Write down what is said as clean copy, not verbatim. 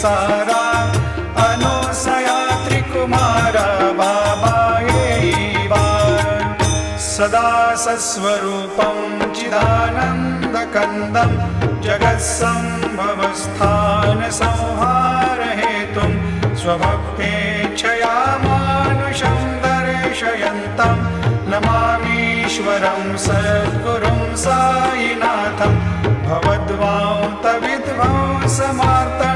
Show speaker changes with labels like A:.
A: सारा अनुसया त्रिकुमारा बाबायैवा सदा सस्वरूपं चिदानन्दकन्दं जगत्सम्भवस्थानसंहारहेतुं स्वभक्तेच्छया मानुषं दर्शयन्तं नमामीश्वरं सद्गुरुं साईनाथं भवद्वान्तविद्वांसमार्त